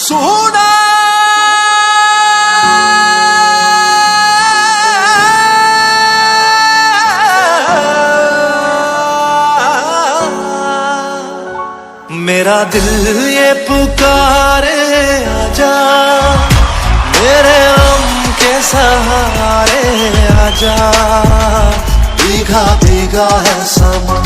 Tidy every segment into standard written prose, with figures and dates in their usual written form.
सोना मेरा दिल ये पुकारे आजा, मेरे गम के सहारे आजा। भीगा भीगा है समा,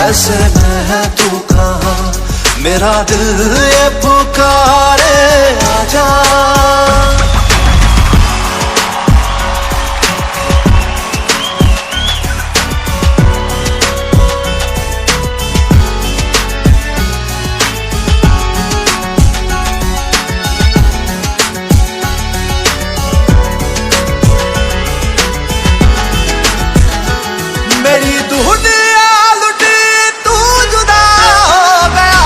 ऐसे में है तू कहाँ। मेरा दिल ये पुकारे आजा। मेरी दुनिया लुटी, तू जुदा हो गया।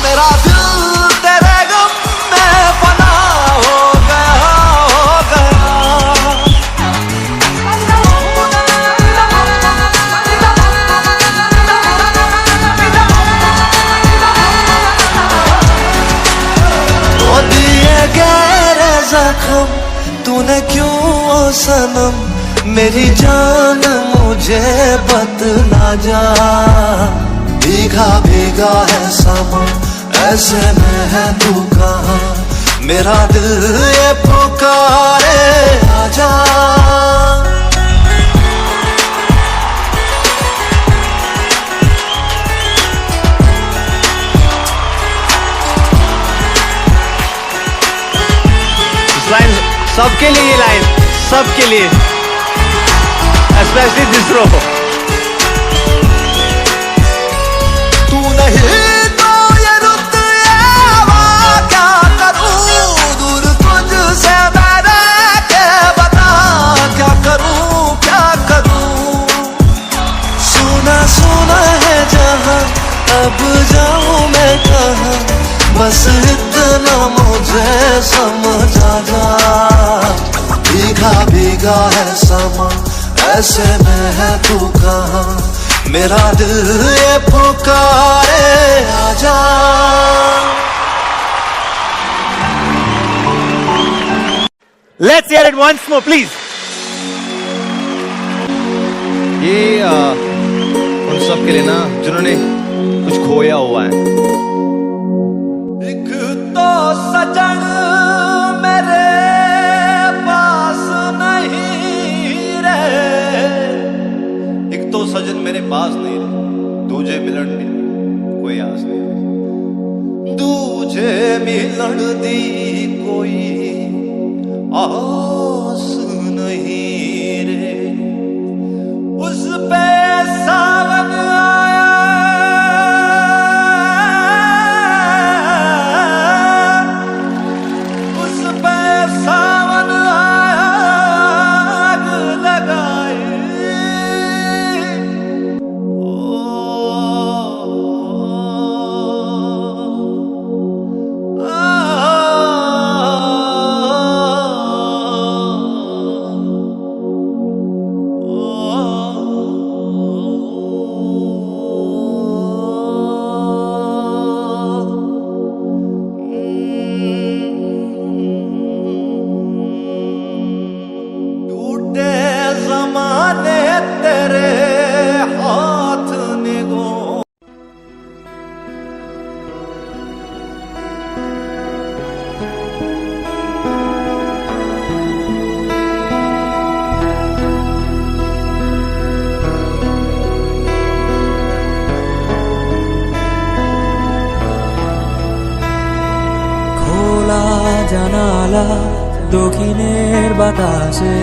मेरा दिल तेरे गम में फना हो गया, हो गया। वो दिए गहरे जख्म तूने क्यों ओ सनम, मेरी जान मुझे बतला जा। भीगा भीगा है समा, ऐसे में है तू कहाँ। मेरा दिल ये पुकारे आजा। इस लाइन सबके लिए, ये लाइन सबके लिए, स्पेशली दूसरों को। तू नहीं तो ये रुत ये हवा क्या करूं, दूर तुझसे मैं रह के बता क्या करूं, क्या करूं। सुना सुना है जहां, अब जाऊं मैं कहां। बस इतना मुझे समझ आ जा। भीगा भीगा है समा, ऐसे में है तू कहाँ। मेरा दिल ये पुकारे आजा। Let's hear it once more, please. ये उन सब के लिए ना जिन्होंने कुछ खोया हुआ है। एक तो सजन मेरे पास नहीं रहे, एक तो सजन मेरे पास नहीं रहे, दूजे मिलन दी कोई आस नहीं रही। दूजे मिलन दी कोई आस नहीं रे। उस पे सावन आया, उस पे सावन आया, आग लगाए। टूटे ज़माने तेरे हाथ निगो। খোলা জানালা দক্ষিণের বাতাসে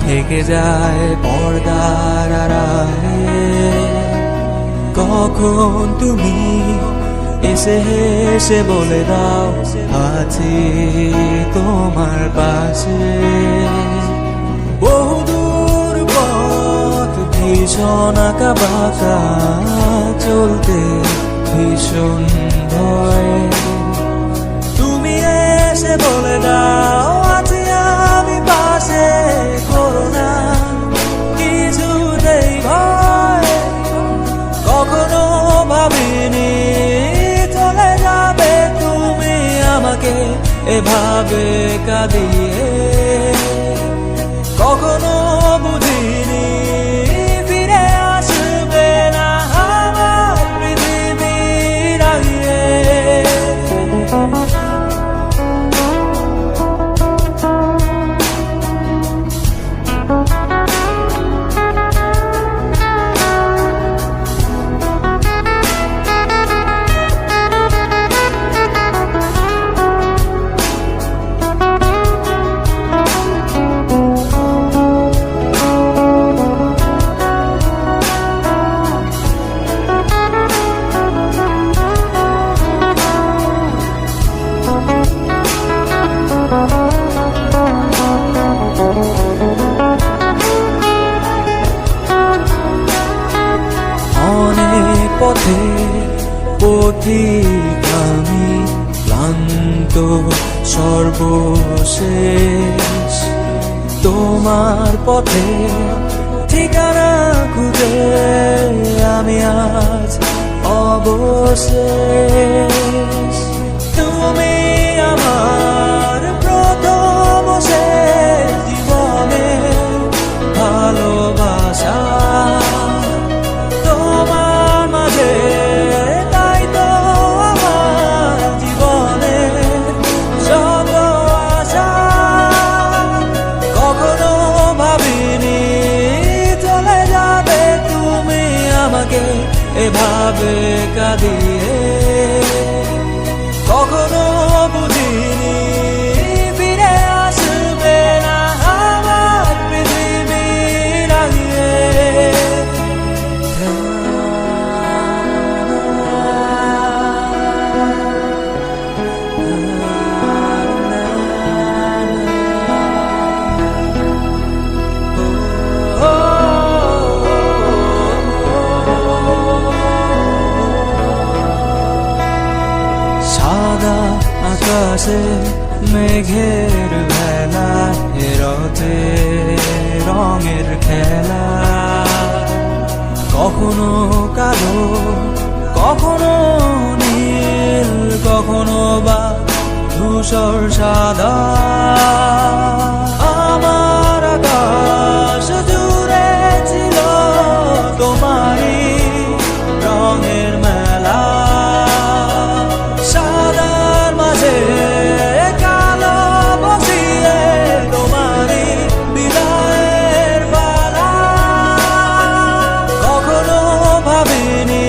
থেকে যায় পর্দার আড়ালে। কখন তুমি এসে হেসে বলে দাও আছি তোমার পাশে। বহুদূর পথ ভীষণ আঁকা বাঁকা, চলতে ভীষণ ভয়। তুমি এসে বলে দাও আছি আমি পাশে, করো না কিছুতেই ভয়। কখনো ভাবিনি চলে যাবে তুমি আমাকে এভাবে কাঁদিয়ে কখনো বুঝিনি ফিরে আসবে না আমার পৃথিবীর আগে। অনেক পথে পথিক আমি ক্লান্ত সর্বশেষ, তোমার পথে ঠিকানা খুঁজে আমি আজ অবশেষ। তুমি আমার প্রথম শেষ জীবনের ভালোবাসা, তোমার মাঝে তাই তো আমার জীবনে সব আশা। কখনো ভাবিনি চলে যাবে তুমি আমাকে এভাবে কাঁদিয়ে, কখনো বুঝিনি ফিরে আসবে না আমার পৃথিবীর আগে। সাদা আকাশে মেঘের ভেলা, রতে রঙের খেলা, কখনো কালো কখনো নীল, কখনো বা ধূসর সাদা। আমার আকাশ জুড়ে ছিল তোমারই রঙের মেলা, সাদার মাঝে কালো বসিয়ে তোমারই বিদায়ের পালা। কখনো ভাবিনি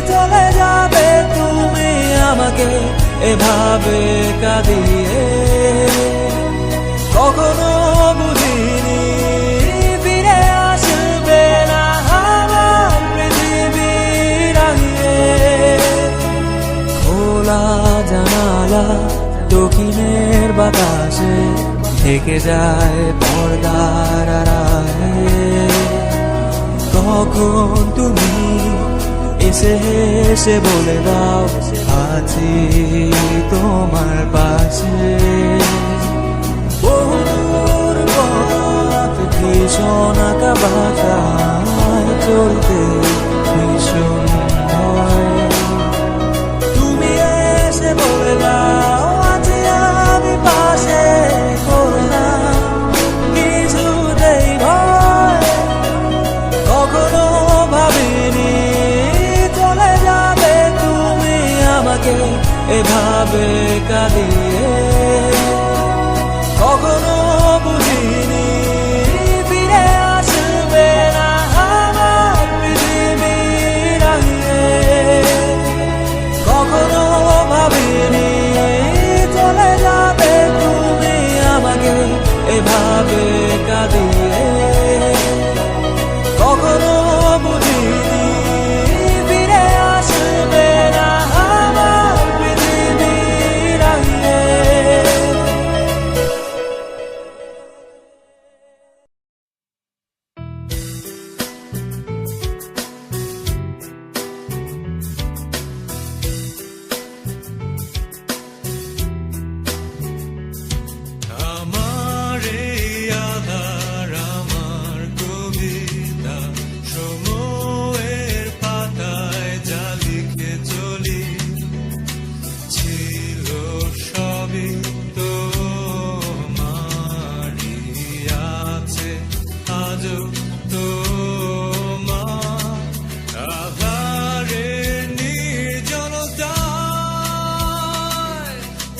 চলে যাবে তুমি আমাকে এভাবে কাঁদিয়ে, কখনো বুঝিনি ফিরে আসবে না আমার পৃথিবীর আগে। খোলা জানালা দক্ষিণের বাতাসে থেকে যায় পর্দার আড়ালে, তখন তুমি এসে এসে বলে দাও আছি তোমার পাশে। বহুদূর পথ ভীষণ আঁকা বাঁকা চলতে ভীষণ ভয়, তুমি এসে বলে দাও আছি আমি পাশে, করো না কিছুতেই ভয়। কখনো ভাবিনি চলে যাবে তুমি আমাকে এভাবে কাঁদিয়ে, কখনো বুঝিনি ফিরে আসবে না আমার পৃথিবীর আগে। কখনো ভাবিনি চলে যাবে তুমি আমাকে এভাবে কাঁদিয়ে, কখনো বুঝিনি ফিরে আসবে না আমার পৃথিবীর আগে।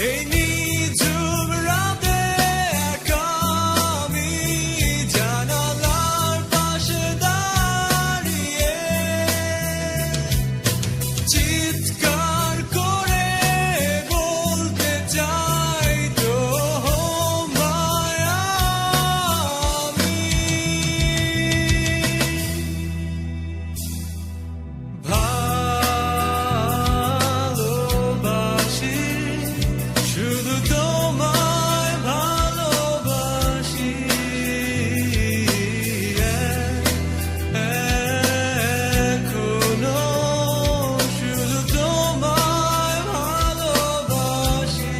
এই নিঝুম রাতে একা আমি জানালার পাশে দাঁড়িয়ে চিৎকার করে বলতে চাই তোমায় আমি ভালোবাসি শুধু তোমায় ভালোবাসি এখনো শুধু তোমায় ভালোবাসি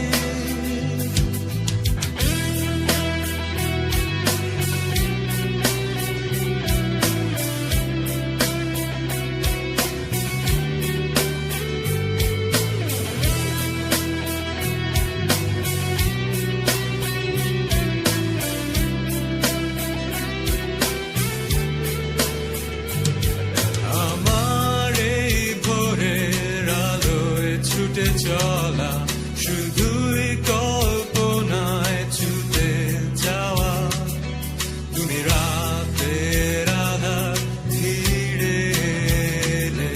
আমার এই ভোরের আলোয় ছুটে চলা শুধুই কল্পনায় ছুটে যাওয়া তুমি রাতের আধার ধীরে এলে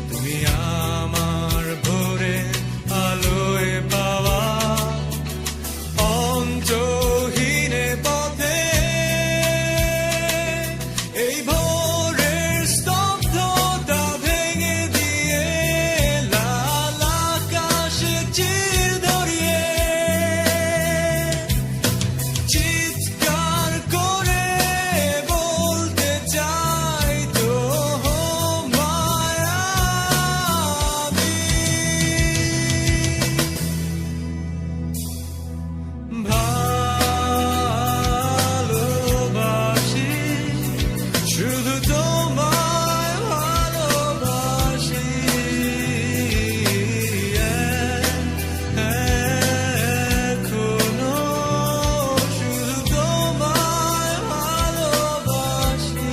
তুমি আমার ভোরে আলোয় পাওয়া অন্তহীনে পথে এই ভোরের স্তব্ধতা ভেঙে দিয়ে লাল আকাশে চির ধরিয়ে চিৎকার করে বলতে চাই তোমায় আমি ভালোবাসি শুধু তোমায় ভালোবাসি এখনো শুধু তোমায় ভালোবাসি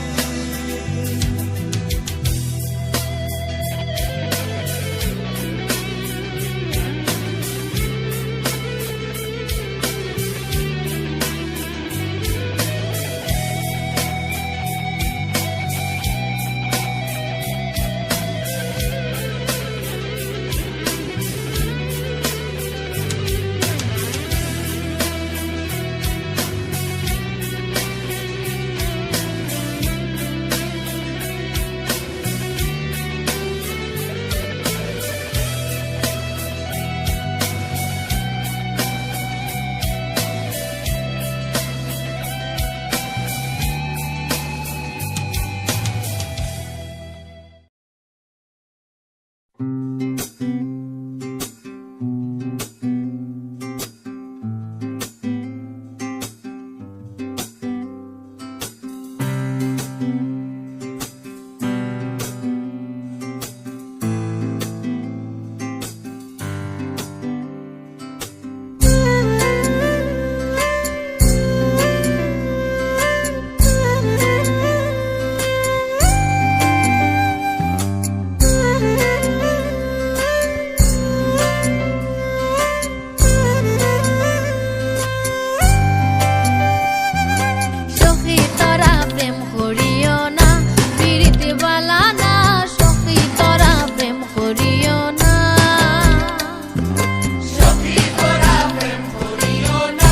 সখী তোরা প্রেম করিও না পিরিতি বালা না সখী তোরা প্রেম করিও না সখী তোরা প্রেম করিও না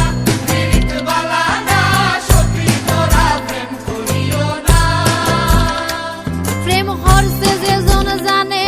পিরিতি বালা না সখী তোরা প্রেম করিও না প্রেম হরছে যে জন জানে